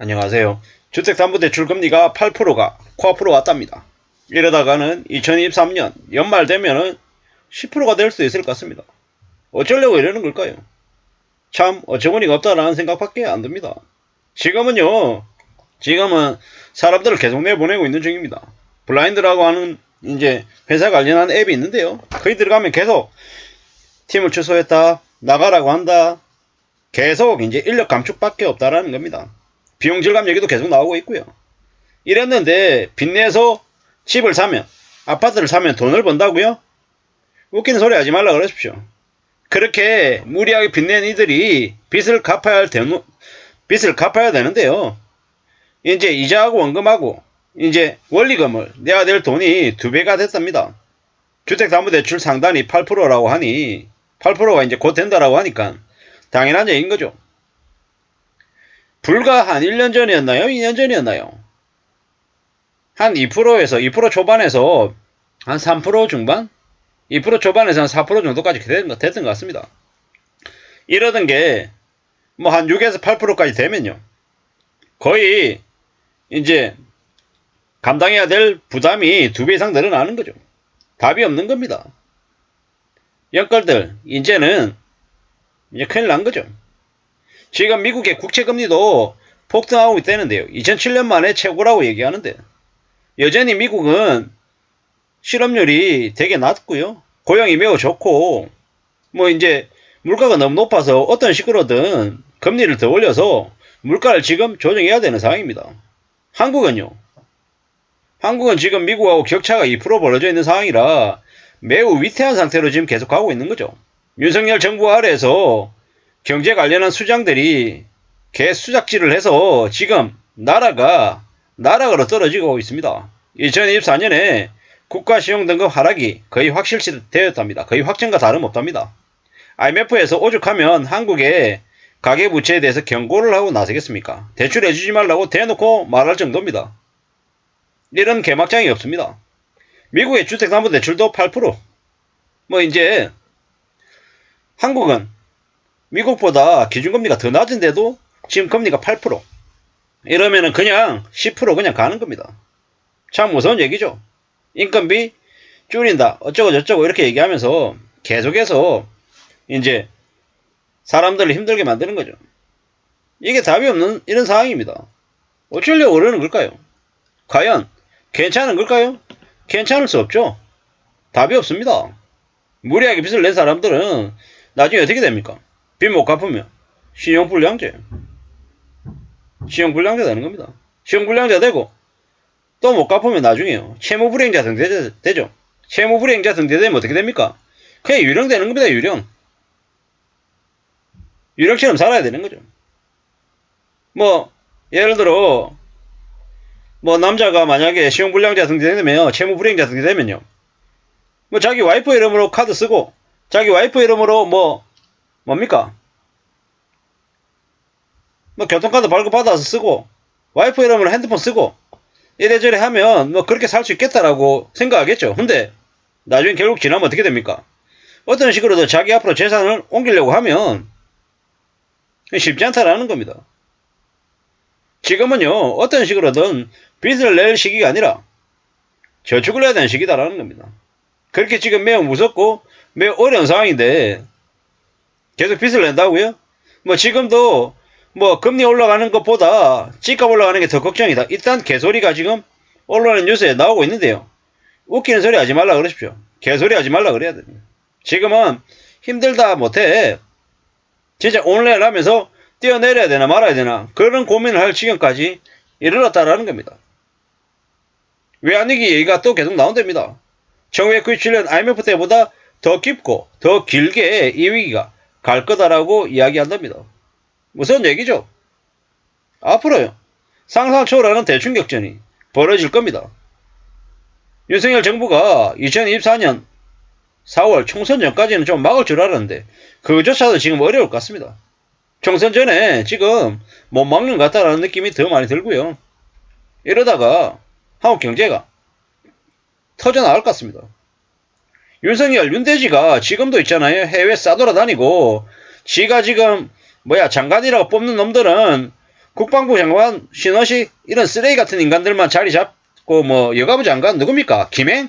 안녕하세요. 주택담보대출 금리가 8%가 코앞으로 왔답니다. 이러다가는 2023년 연말 되면은 10%가 될 수도 있을 것 같습니다. 어쩌려고 이러는 걸까요? 참 어처구니가 없다라는 생각밖에 안 듭니다. 지금은 사람들을 계속 내보내고 있는 중입니다. 블라인드라고 하는 이제 회사 관련한 앱이 있는데요. 거기 들어가면 계속 팀을 취소했다, 나가라고 한다, 계속 이제 인력 감축밖에 없다라는 겁니다. 비용 절감 얘기도 계속 나오고 있고요. 이랬는데 빚내서 집을 사면, 아파트를 사면 돈을 번다고요? 웃기는 소리 하지 말라 그러십시오. 그렇게 무리하게 빚낸 이들이 빚을 갚아야 되는데요. 이제 이자하고 원금하고 이제 원리금을 내야 될 돈이 2배가 됐답니다. 주택담보대출 상단이 8%라고 하니 8%가 이제 곧 된다라고 하니까 당연한 얘기인 거죠. 불과 한 1년 전이었나요? 2년 전이었나요? 한 2%에서 2% 초반에서 한 3% 중반? 2% 초반에서 한 4% 정도까지 됐던 것 같습니다. 이러던 게 뭐 한 6에서 8%까지 되면요. 거의 이제 감당해야 될 부담이 2배 이상 늘어나는 거죠. 답이 없는 겁니다. 영끌들 이제는 이제 큰일 난 거죠. 지금 미국의 국채금리도 폭등하고 있다는데요. 2007년 만에 최고라고 얘기하는데 여전히 미국은 실업률이 되게 낮고요. 고용이 매우 좋고 뭐 이제 물가가 너무 높아서 어떤 식으로든 금리를 더 올려서 물가를 지금 조정해야 되는 상황입니다. 한국은 지금 미국하고 격차가 2% 벌어져 있는 상황이라 매우 위태한 상태로 지금 계속 가고 있는 거죠. 윤석열 정부 아래에서 경제 관련한 수장들이 개수작질을 해서 지금 나락으로 떨어지고 있습니다. 2024년에 국가신용등급 하락이 거의 확실시되었답니다. 거의 확정과 다름없답니다. IMF에서 오죽하면 한국의 가계부채에 대해서 경고를 하고 나서겠습니까? 대출해주지 말라고 대놓고 말할 정도입니다. 이런 개막장이 없습니다. 미국의 주택담보대출도 8%. 뭐 이제 한국은 미국보다 기준금리가 더 낮은데도 지금 금리가 8%. 이러면은 그냥 10% 그냥 가는 겁니다. 참 무서운 얘기죠. 인건비 줄인다 어쩌고 저쩌고 이렇게 얘기하면서 계속해서 이제 사람들을 힘들게 만드는 거죠. 이게 답이 없는 이런 상황입니다. 어쩌려고 그러는 걸까요? 과연 괜찮은 걸까요? 괜찮을 수 없죠. 답이 없습니다. 무리하게 빚을 낸 사람들은 나중에 어떻게 됩니까? 빚 못 갚으면 신용불량자 되는 겁니다. 신용불량자 되고 또 못 갚으면 나중에요. 채무불이행자 등재되죠. 채무불이행자 등재되면 어떻게 됩니까? 그냥 유령되는 겁니다. 유령처럼 살아야 되는 거죠. 뭐 예를 들어 뭐 남자가 만약에 신용불량자 등재되면 채무불이행자 등재되면요. 뭐 자기 와이프 이름으로 카드 쓰고 자기 와이프 이름으로 뭡니까? 뭐 교통카드 발급받아서 쓰고 와이프 이름으로 핸드폰 쓰고 이래저래 하면 뭐 그렇게 살 수 있겠다라고 생각하겠죠. 근데 나중에 결국 지나면 어떻게 됩니까? 어떤 식으로든 자기 앞으로 재산을 옮기려고 하면 쉽지 않다라는 겁니다. 지금은요 어떤 식으로든 빚을 낼 시기가 아니라 저축을 해야 되는 시기다라는 겁니다. 그렇게 지금 매우 무섭고 매우 어려운 상황인데 계속 빚을 낸다고요? 뭐 지금도 뭐 금리 올라가는 것보다 집값 올라가는 게 더 걱정이다. 일단 개소리가 지금 언론의 뉴스에 나오고 있는데요. 웃기는 소리 하지 말라 그러십시오. 개소리 하지 말라 그래야 됩니다. 지금은 힘들다 못해 진짜 온라인 하면서 뛰어내려야 되나 말아야 되나 그런 고민을 할 지경까지 이르렀다라는 겁니다. 외환위기 얘기가 또 계속 나온답니다. 1997년 IMF 때보다 더 깊고 더 길게 이 위기가 갈 거다라고 이야기한답니다. 무슨 얘기죠? 앞으로요. 상상을 초월하는 대충격전이 벌어질 겁니다. 윤석열 정부가 2024년 4월 총선 전까지는 좀 막을 줄 알았는데 그조차도 지금 어려울 것 같습니다. 총선 전에 지금 못 막는 것 같다라는 느낌이 더 많이 들고요. 이러다가 한국 경제가 터져나갈 것 같습니다. 윤석열, 윤대지가 지금도 있잖아요. 해외 싸돌아다니고 지가 지금 장관이라고 뽑는 놈들은 국방부 장관 신원식 이런 쓰레기 같은 인간들만 자리 잡고 뭐 여가부 장관 누굽니까? 김행?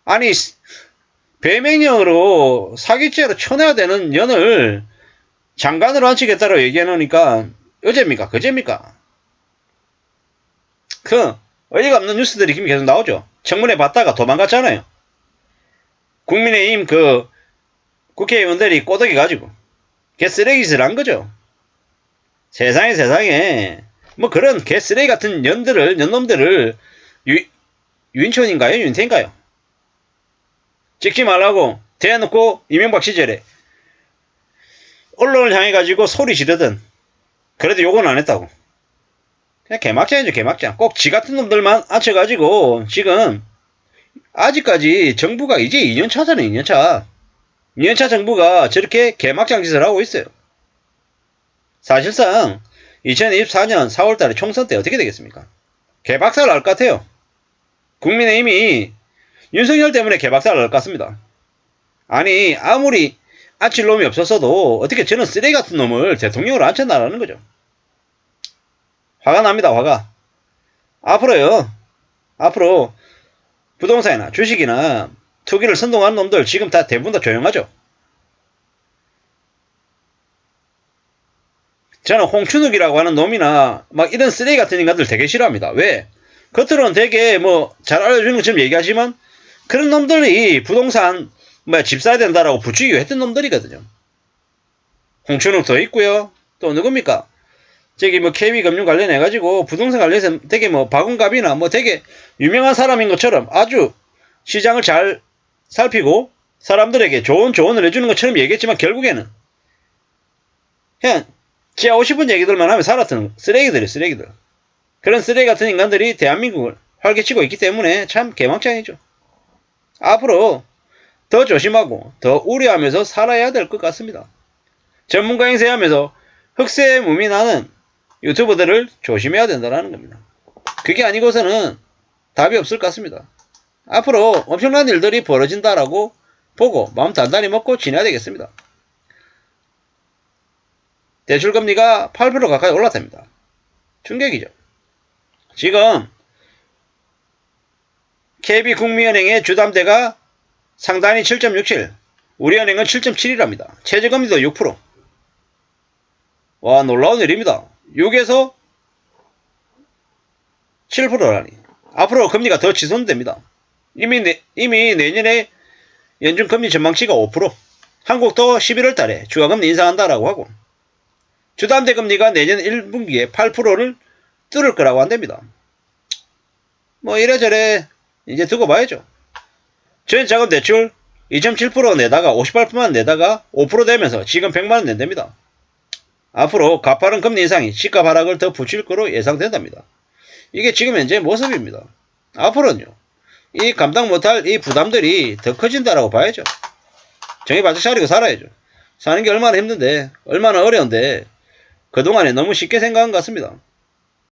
아니 배명령으로 사기죄로 쳐내야 되는 년을 장관으로 앉히겠다고 얘기해놓으니까 어제입니까? 그제입니까? 그 어이가 없는 뉴스들이 계속 나오죠. 청문회 받다가 도망갔잖아요. 국민의힘 그 국회의원들이 꼬드기 가지고 개쓰레기짓을 한 거죠. 세상에 뭐 그런 개쓰레기 같은 년놈들을 유인촌인가요? 윤태인가요? 찍지 말라고 대놓고 이명박 시절에 언론을 향해 가지고 소리 지르던 그래도 욕은 안 했다고. 그냥 개막장이죠, 개막장. 꼭 지 같은 놈들만 앉혀가지고 지금 아직까지 정부가 이제 2년차잖아요, 2년차. 2년차 정부가 저렇게 개막장 짓을 하고 있어요. 사실상 2024년 4월달에 총선 때 어떻게 되겠습니까? 개박살 날 것 같아요. 국민의힘이 윤석열 때문에 개박살 날 것 같습니다. 아니 아무리 앉힐 놈이 없었어도 어떻게 저는 쓰레기 같은 놈을 대통령으로 앉혀나라는 거죠. 화가 납니다. 화가. 앞으로 부동산이나 주식이나 투기를 선동하는 놈들 지금 다 대부분 다 조용하죠. 저는 홍춘욱이라고 하는 놈이나 막 이런 쓰레기 같은 인간들 되게 싫어합니다. 왜? 겉으로는 되게 뭐 잘 알려주는 것처럼 얘기하지만 그런 놈들이 부동산 집 사야 된다라고 부추기고 했던 놈들이거든요. 홍춘욱도 있고요. 또 누굽니까? 저기 뭐 KB금융 관련해가지고 부동산 관련해서 되게 뭐 박은갑이나 뭐 되게 유명한 사람인 것처럼 아주 시장을 잘 살피고 사람들에게 좋은 조언을 해주는 것처럼 얘기했지만 결국에는 그냥 지 하고 싶은 얘기들만 하면 살았던 쓰레기들이에요, 쓰레기들. 그런 쓰레기 같은 인간들이 대한민국을 활개치고 있기 때문에 참 개망창이죠. 앞으로 더 조심하고 더 우려하면서 살아야 될 것 같습니다. 전문가 행세하면서 흑세 무민하는 유튜버들을 조심해야 된다는 겁니다. 그게 아니고서는 답이 없을 것 같습니다. 앞으로 엄청난 일들이 벌어진다라고 보고 마음 단단히 먹고 지내야 되겠습니다. 대출금리가 8% 가까이 올랐답니다. 충격이죠. 지금 KB국민은행의 주담대가 상단이 7.67, 우리은행은 7.7이랍니다. 최저금리도 6%. 와, 놀라운 일입니다. 6에서 7%라니. 앞으로 금리가 더 지속됩니다. 이미 내년에 연준금리 전망치가 5%. 한국도 11월 달에 주가금리 인상한다라고 하고 주담대 금리가 내년 1분기에 8%를 뚫을 거라고 한답니다. 뭐 이래저래 이제 두고 봐야죠. 전자금 대출 2.7% 내다가 58%만 내다가 5% 되면서 지금 100만원 낸답니다. 앞으로 가파른 금리 인상이 시가 하락을 더 붙일 거로 예상된답니다. 이게 지금 현재 모습입니다. 앞으로는요. 이 감당 못할 이 부담들이 더 커진다라고 봐야죠. 정신 바짝 차리고 살아야죠. 사는 게 얼마나 힘든데 얼마나 어려운데 그동안에 너무 쉽게 생각한 것 같습니다.